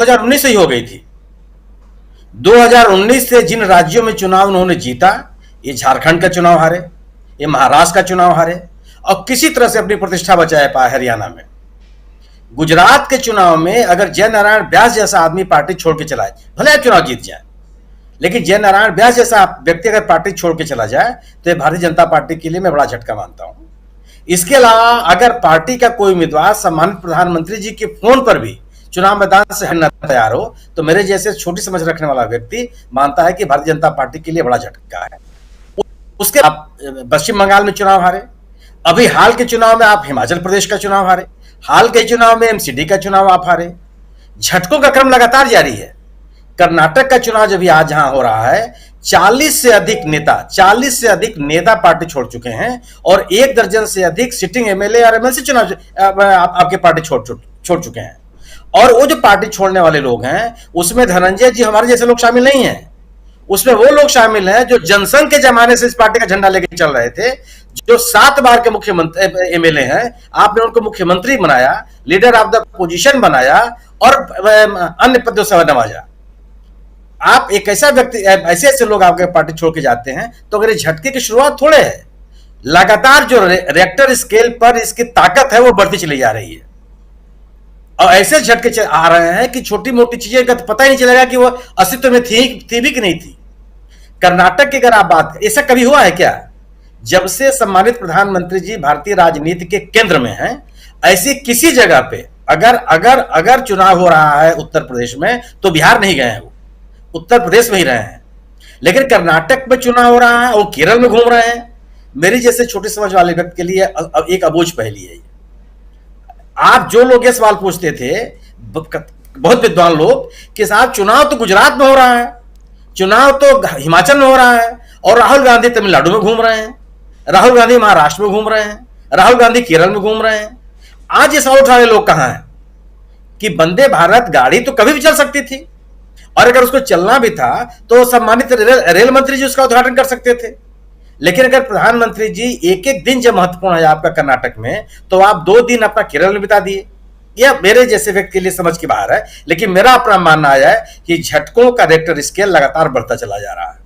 2019 से ही हो गई थी। 2019 से जिन राज्यों में चुनाव उन्होंने जीता, ये झारखंड का चुनाव हारे, ये महाराष्ट्र का चुनाव हारे और किसी तरह से अपनी प्रतिष्ठा बचाए पाए हरियाणा में। गुजरात के चुनाव में अगर जय नारायण व्यास जैसा आदमी पार्टी छोड़ के चला जाए, भले आप चुनाव जीत जाए, लेकिन जय नारायण व्यास जैसा व्यक्ति अगर पार्टी छोड़ के चला जाए तो भारतीय जनता पार्टी के लिए मैं बड़ा झटका मानता हूं। इसके अलावा अगर पार्टी का कोई उम्मीदवार सम्मानित प्रधानमंत्री जी के फोन पर भी चुनाव मैदान से हटना तैयार हो, तो मेरे जैसे छोटी समझ रखने वाला व्यक्ति मानता है कि भारतीय जनता पार्टी के लिए बड़ा झटका है। उसके पश्चिम बंगाल में चुनाव हारे, अभी हाल के चुनाव में आप हिमाचल प्रदेश का चुनाव हारे, हाल के चुनाव में एमसीडी का चुनाव आप हारे। झटकों का क्रम लगातार जारी है। कर्नाटक का चुनाव जब आज यहां हो रहा है, 40 से अधिक नेता पार्टी छोड़ चुके हैं और 1 दर्जन से अधिक सिटिंग एमएलए और एमएलसी चुनाव आपके पार्टी छोड़ चुके हैं। और वो जो पार्टी छोड़ने वाले लोग हैं उसमें धनंजय जी हमारे जैसे लोग शामिल नहीं हैं। उसमें वो लोग शामिल हैं जो जनसंघ के जमाने से इस पार्टी का झंडा लेकर चल रहे थे, जो 7 बार के मुख्यमंत्री एमएलए हैं। आपने उनको मुख्यमंत्री बनाया, लीडर ऑफ द पोजीशन बनाया और अन्य पदों से नवाजा। आप एक ऐसा व्यक्ति, ऐसे लोग आपके पार्टी छोड़ के जाते हैं, तो अगर ये झटके की शुरुआत थोड़े है, लगातार जो रिएक्टर स्केल पर इसकी ताकत है वो बढ़ती चली जा रही है। और ऐसे झटके आ रहे हैं कि छोटी मोटी चीजें का तो पता ही नहीं चलेगा कि वो अस्तित्व में थी भी कि नहीं थी। कर्नाटक की अगर आप बात करें, ऐसा कभी हुआ है क्या? जब से सम्मानित प्रधानमंत्री जी भारतीय राजनीति के केंद्र में हैं, ऐसी किसी जगह पे अगर चुनाव हो रहा है उत्तर प्रदेश में, तो बिहार नहीं गए हैं, वो उत्तर प्रदेश में ही रहे हैं। लेकिन कर्नाटक में चुनाव हो रहा है और केरल में घूम रहे हैं। मेरी जैसे छोटी समझ वाले व्यक्ति के लिए एक अबूझ पहेली है। आप जो लोग ये सवाल पूछते थे, बहुत विद्वान लोग, कि साहब चुनाव तो गुजरात में हो रहा है, चुनाव तो हिमाचल में हो रहा है, और राहुल गांधी तमिलनाडु में घूम रहे हैं, राहुल गांधी महाराष्ट्र में घूम रहे हैं, राहुल गांधी केरल में घूम रहे हैं। आज ये सवाल उठा रहे लोग कहां हैं कि वंदे भारत गाड़ी तो कभी भी चल सकती थी, और अगर उसको चलना भी था तो सम्मानित रेल मंत्री जी उसका उद्घाटन कर सकते थे। लेकिन अगर प्रधानमंत्री जी एक दिन जब महत्वपूर्ण है आपका कर्नाटक में, तो आप 2 दिन अपना केरल में बिता दिए। यह मेरे जैसे व्यक्ति के लिए समझ के बाहर है। लेकिन मेरा अपना मानना है कि झटकों का रिएक्टर स्केल लगातार बढ़ता चला जा रहा है।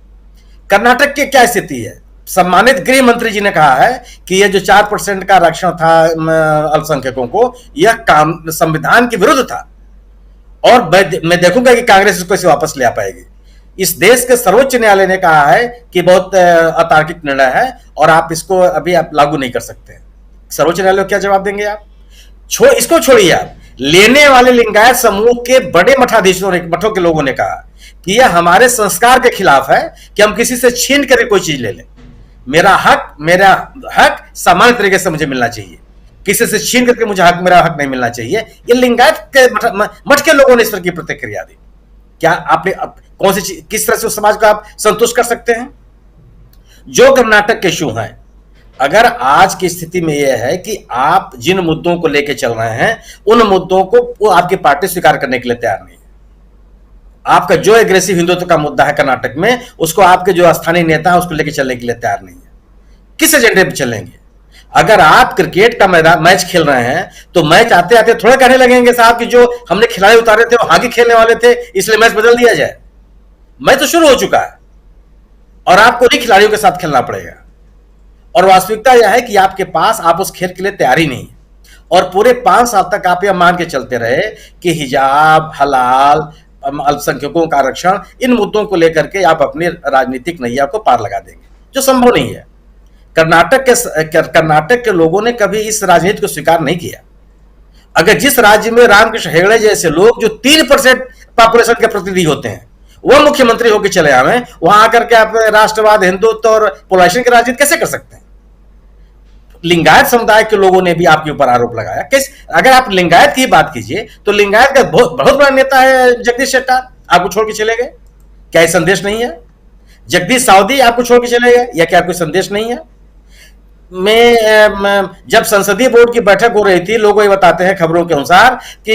कर्नाटक की क्या स्थिति है? सम्मानित गृह मंत्री जी ने कहा है कि यह जो 4% का आरक्षण था अल्पसंख्यकों को, यह काम संविधान के विरुद्ध था, और मैं देखूंगा कि कांग्रेस इसको इसे वापस ले आ पाएगी। इस देश के सर्वोच्च न्यायालय ने कहा है कि बहुत अतार्किक निर्णय है और आप इसको अभी आप लागू नहीं कर सकते। सर्वोच्च न्यायालय को क्या जवाब देंगे आप? इसको छोड़िए, आप लेने वाले लिंगायत समूह के बड़े मठों के लोगों ने कहा कि यह हमारे संस्कार के खिलाफ है कि हम किसी से छीन कर कोई चीज ले लें। मेरा हक सामान्य तरीके से मुझे मिलना चाहिए, किसी से छीन करके मेरा हक नहीं मिलना चाहिए। ये लिंगायत के मठ के लोगों ने इस तरह की प्रतिक्रिया दी। क्या आपने कौन सी किस तरह से उस समाज को आप संतुष्ट कर सकते हैं? जो कर्नाटक के इशू हैं, अगर आज की स्थिति में यह है कि आप जिन मुद्दों को लेकर चल रहे हैं, उन मुद्दों को वो आपकी पार्टी स्वीकार करने के लिए तैयार नहीं है। आपका जो एग्रेसिव हिंदुत्व का मुद्दा है कर्नाटक में, उसको आपके जो स्थानीय नेता है उसको लेकर चलने के लिए तैयार नहीं है। किस एजेंडे पर चलेंगे? अगर आप क्रिकेट का मैच खेल रहे हैं, तो मैच आते आते थोड़ा कहने लगेंगे साहब कि जो हमने खिलाड़ी उतारे थे वो आगे खेलने वाले थे, इसलिए मैच बदल दिया जाए। मैच तो शुरू हो चुका है और आपको ही खिलाड़ियों के साथ खेलना पड़ेगा। और वास्तविकता यह है कि आपके पास आप उस खेल के लिए तैयारी नहीं है। और पूरे 5 साल तक आप यह मान के चलते रहे कि हिजाब, हलाल, अल्पसंख्यकों का आरक्षण, इन मुद्दों को लेकर के आप अपनी राजनीतिक नैया को पार लगा देंगे, जो संभव नहीं है। कर्नाटक के लोगों ने कभी इस राजनीति को स्वीकार नहीं किया। अगर जिस राज्य में रामकृष्ण हेगड़े जैसे लोग जो 3% पॉपुलेशन के प्रतिनिधि होते हैं, वो मुख्यमंत्री होकर चले आवे, वहां आकर के आप राष्ट्रवाद, हिंदुत्व और पोलराइजेशन की राजनीति कैसे कर सकते हैं? लिंगायत समुदाय के लोगों ने भी आपके ऊपर आरोप लगाया। अगर आप लिंगायत की बात कीजिए तो लिंगायत का बहुत बड़ा नेता है जगदीश शेट्टार, आपको छोड़ के चले गए। क्या यह संदेश नहीं है? जगदीश सावदी आपको छोड़ के चले गए, या क्या कोई संदेश नहीं है? मैं जब संसदीय बोर्ड की बैठक हो रही थी, लोग ये बताते हैं खबरों के अनुसार कि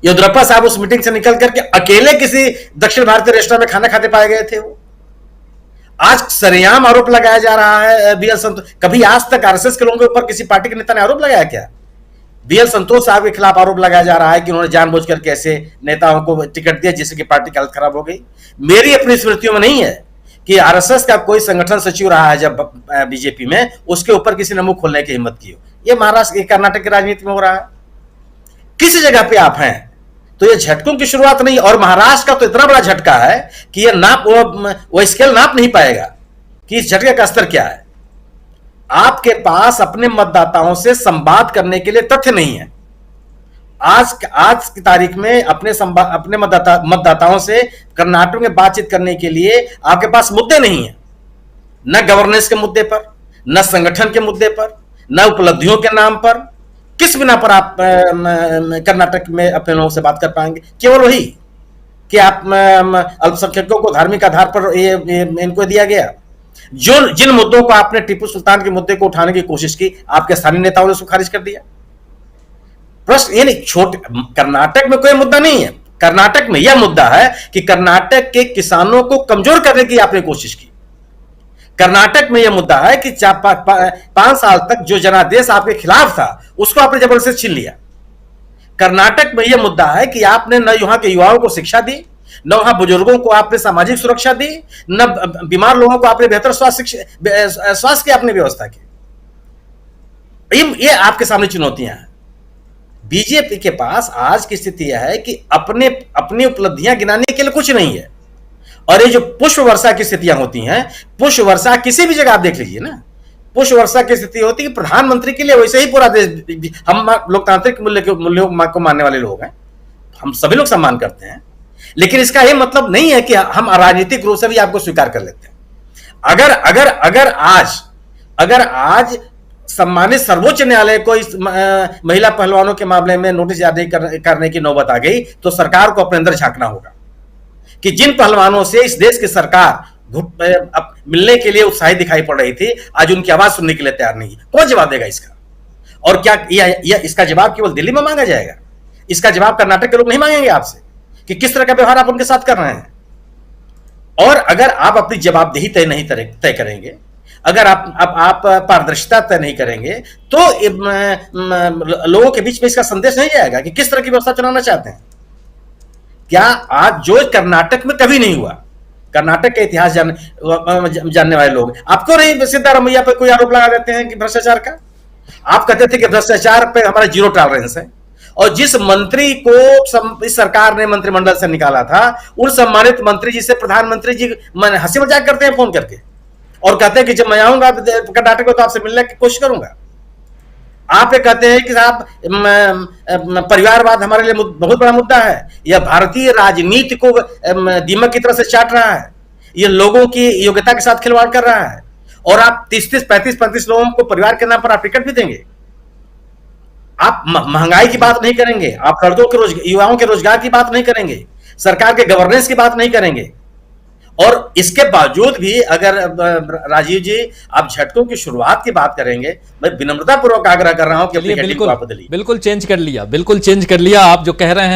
येदियुरप्पा साहब उस मीटिंग से निकल करके अकेले किसी दक्षिण भारतीय रेस्टोरेंट में खाना खाते पाए गए थे। वो आज सरेआम आरोप लगाया जा रहा है। कभी आज तक आरएसएस के लोगों के ऊपर किसी पार्टी के नेता ने आरोप लगाया क्या? बीएल संतोष साहब के खिलाफ आरोप लगाया जा रहा है कि उन्होंने जानबूझकर कैसे नेताओं को टिकट दिया जिससे कि पार्टी की हालत खराब हो गई। मेरी अपनी स्मृतियों में नहीं है कि आरएसएस का कोई संगठन सचिव रहा है जब बीजेपी में, उसके ऊपर किसी ने मुंह खोलने की हिम्मत की हो। ये महाराष्ट्र, कर्नाटक की राजनीति में हो रहा है। किस जगह पे आप हैं, तो ये झटकों की शुरुआत नहीं। और महाराष्ट्र का तो इतना बड़ा झटका है कि ये नाप वो स्केल नाप नहीं पाएगा कि इस झटके का स्तर क्या है। आपके पास अपने मतदाताओं से संवाद करने के लिए तथ्य नहीं है। आज की तारीख में अपने मतदाताओं से कर्नाटक में बातचीत करने के लिए आपके पास मुद्दे नहीं है, न गवर्नेंस के मुद्दे पर, न संगठन के मुद्दे पर, न उपलब्धियों के नाम पर। किस बिना पर आप कर्नाटक में अपने लोगों से बात कर पाएंगे? केवल वही कि आप अल्पसंख्यकों को धार्मिक आधार पर इनको दिया गया। जिन मुद्दों को आपने टीपू सुल्तान के मुद्दे को उठाने की कोशिश की, आपके स्थानीय नेताओं ने उसको खारिज कर दिया। प्रश्न ये नहीं, कर्नाटक में कोई मुद्दा नहीं है। कर्नाटक में यह मुद्दा है कि कर्नाटक के किसानों को कमजोर करने की आपने कोशिश की। कर्नाटक में यह मुद्दा है कि 5 साल तक जो जनादेश आपके खिलाफ था उसको आपने जबरदस्ती छीन लिया। कर्नाटक में यह मुद्दा है कि आपने न यहां के युवाओं को शिक्षा दी, न वहां बुजुर्गों को आपने सामाजिक सुरक्षा दी, न बीमार लोगों को आपने बेहतर स्वास्थ्य की आपने व्यवस्था की। ये आपके सामने चुनौतियां हैं। बीजेपी के पास आज की स्थिति यह है कि अपनी उपलब्धियां गिनाने के लिए कुछ नहीं है। और ये जो पुष्प वर्षा की स्थितियां होती हैं, पुष्प वर्षा किसी भी जगह आप देख लीजिए ना, पुष्प वर्षा की स्थिति होती है कि प्रधानमंत्री के लिए वैसे ही पूरा देश, हम लोकतांत्रिक मूल्यों को मानने वाले लोग हैं, हम सभी लोग सम्मान करते हैं, लेकिन इसका यह मतलब नहीं है कि हम राजनीतिक रूप से भी आपको स्वीकार कर लेते हैं। अगर आज सम्मानित सर्वोच्च न्यायालय को इस महिला पहलवानों के मामले में नोटिस जारी करने की नौबत आ गई, तो सरकार को अपने अंदर झांकना होगा कि जिन पहलवानों से इस देश की सरकार मिलने के लिए उत्साहित दिखाई पड़ रही थी, आज उनकी आवाज सुनने के लिए तैयार नहीं है। कौन जवाब देगा इसका? और क्या इसका जवाब केवल दिल्ली में मांगा जाएगा? इसका जवाब कर्नाटक के लोग नहीं मांगेंगे आपसे कि किस तरह का व्यवहार आप उनके साथ कर रहे हैं? और अगर आप अपनी जवाबदेही तय करेंगे, अगर आप पारदर्शिता तय नहीं करेंगे, तो लोगों के बीच में इसका संदेश नहीं जाएगा कि किस तरह की व्यवस्था चलाना चाहते हैं। क्या आज जो कर्नाटक में कभी नहीं हुआ, कर्नाटक के इतिहास जानने वाले लोग, आपको नहीं सिद्धारमैया पे कोई आरोप लगा देते हैं कि भ्रष्टाचार का? आप कहते थे कि भ्रष्टाचार पे हमारा 0 टॉलरेंस है, और जिस मंत्री को इस सरकार ने मंत्रिमंडल से निकाला था, उन सम्मानित मंत्री जिसे प्रधानमंत्री जी हंसी मजाक करते हैं फोन करके, और कहते हैं कि जब मैं आऊंगा कर्नाटक में तो आपसे मिलने की कोशिश करूंगा। आप ये कहते हैं कि साहब परिवारवाद हमारे लिए बहुत बड़ा मुद्दा है। यह भारतीय राजनीति को दीमक की तरह से चाट रहा है, यह लोगों की योग्यता के साथ खिलवाड़ कर रहा है। और आप 30-30, 35-35 लोगों को परिवार के नाम पर आप टिकट भी देंगे। आप महंगाई की बात नहीं करेंगे, आप लड़कों के युवाओं के रोजगार की बात नहीं करेंगे, सरकार के गवर्नेंस की बात नहीं करेंगे। और इसके बावजूद भी अगर राजीव जी आप झटकों की शुरुआत की बात करेंगे, मैं विनम्रता पूर्वक आग्रह कर रहा हूं कि अपनी हेडिंग को आप बदलिए। बिल्कुल चेंज कर लिया, बिल्कुल चेंज कर लिया। आप जो कह रहे हैं